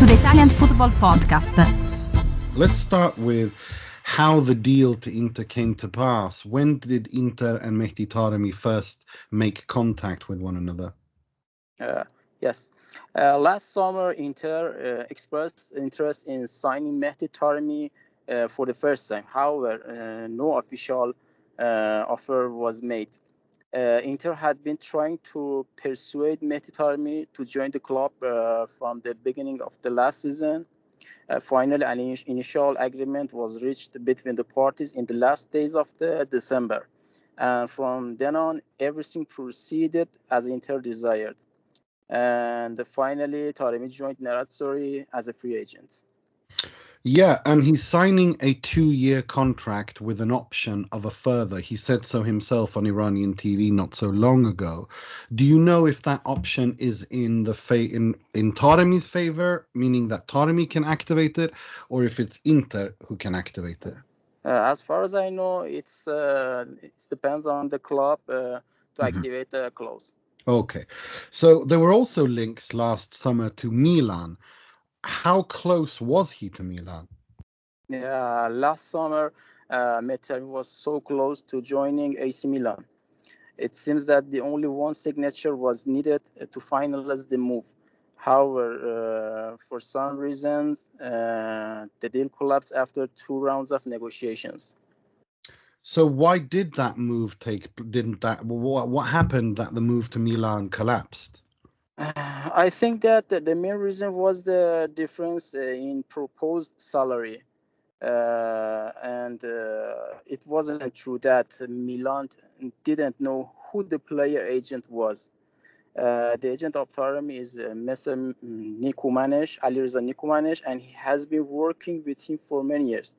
the Italian Football Podcast. Let's start with how the deal to Inter came to pass. When did Inter and Mehdi Taremi first make contact with one another? Yes. Last summer, Inter expressed interest in signing Mehdi Taremi for the first time. However, no official offer was made. Inter had been trying to persuade Mehdi Taremi to join the club from the beginning of the last season. Finally, an initial agreement was reached between the parties in the last days of December. And from then on, everything proceeded as Inter desired. And finally, Taremi joined Nerazzurri as a free agent. Yeah, and he's signing a 2-year contract with an option of a further. He said so himself on Iranian TV not so long ago. Do you know if that option is in Taremi's favor, meaning that Taremi can activate it, or if it's Inter who can activate it? As far as I know, it depends on the club to activate the clause. Okay, so there were also links last summer to Milan. How close was he to Milan? Last summer, Mehdi was so close to joining AC Milan. It seems that the only one signature was needed to finalize the move. However, for some reasons, the deal collapsed after 2 rounds of negotiations. So why did that move what happened that the move to Milan collapsed? I think that the main reason was the difference in proposed salary. And it wasn't true that Milan didn't know who the player agent was. The agent of Taremi is Mr. Alireza Nikumanesh, and he has been working with him for many years.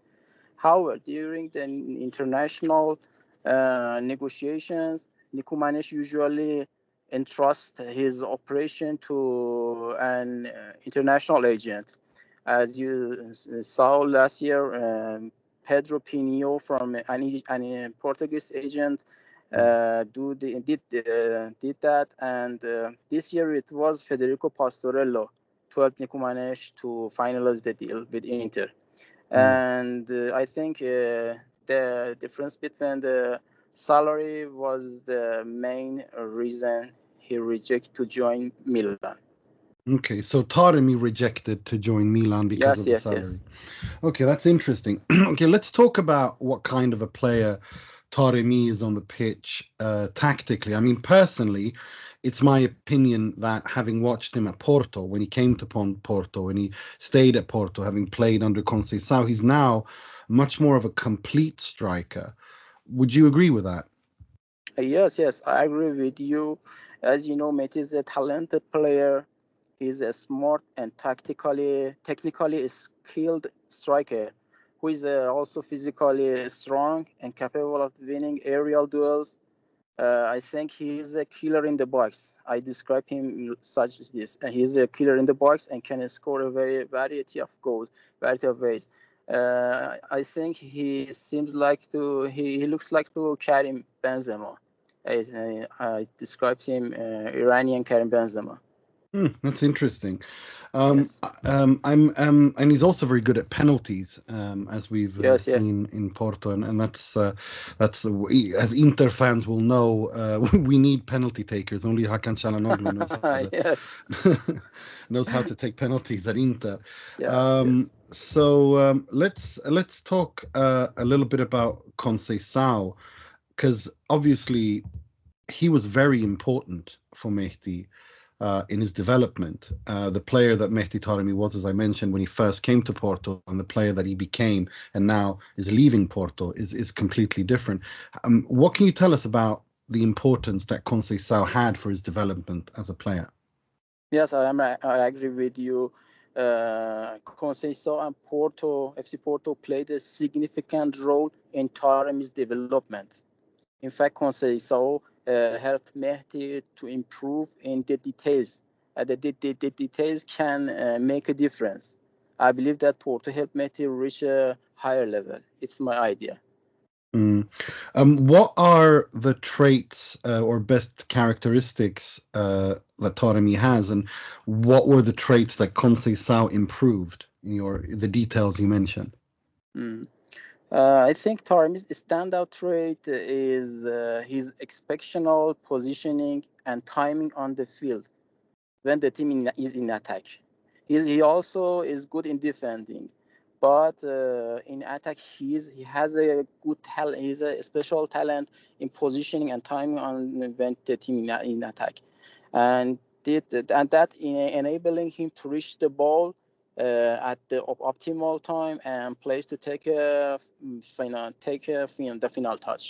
However, during the international negotiations, Nikumanesh usually entrusts his operation to an international agent. As you saw last year, Pedro Pinho from an Portuguese agent did that, and this year it was Federico Pastorello to help Nikumanesh to finalize the deal with Inter. And I think the difference between the salary was the main reason he rejected to join Milan. Okay, so Taremi rejected to join Milan because of the salary. Yes. Okay, that's interesting. Okay, let's talk about what kind of a player Taremi is on the pitch tactically. I mean, personally, it's my opinion that having watched him at Porto, when he came to Porto and he stayed at Porto, having played under Conceicao, he's now much more of a complete striker. Would you agree with that? Yes, I agree with you. As you know, Mehdi is a talented player. He's a smart and technically skilled striker who is also physically strong and capable of winning aerial duels. I think he is a killer in the box. I describe him such as this. He is a killer in the box and can score a variety of goals, variety of ways. I think he looks like to Karim Benzema. I described him Iranian Karim Benzema. That's interesting. Yes. And he's also very good at penalties, as we've seen in Porto, and that's as Inter fans will know, we need penalty takers. Only Hakan Çalhanoğlu knows how to take penalties at Inter. Yes. So let's talk a little bit about Conceicao, because obviously he was very important for Mehdi. In his development, the player that Mehdi Taremi was, as I mentioned, when he first came to Porto, and the player that he became and now is leaving Porto is completely different. What can you tell us about the importance that Conceicao had for his development as a player? Yes, I agree with you. Conceicao and FC Porto played a significant role in Taremi's development. In fact, Conceicao helped Mehdi to improve in the details. The details can make a difference. I believe that Porto helped Mehdi reach a higher level. It's my idea. What are the traits or best characteristics that Taremi has, and what were the traits that Conceicao improved in the details you mentioned? I think Taremi's standout trait is his exceptional positioning and timing on the field when the team is in attack. He also is good in defending, but in attack he has a good talent. He's a special talent in positioning and timing on when the team in attack, and that enabling him to reach the ball at the optimal time and place to take the final touch.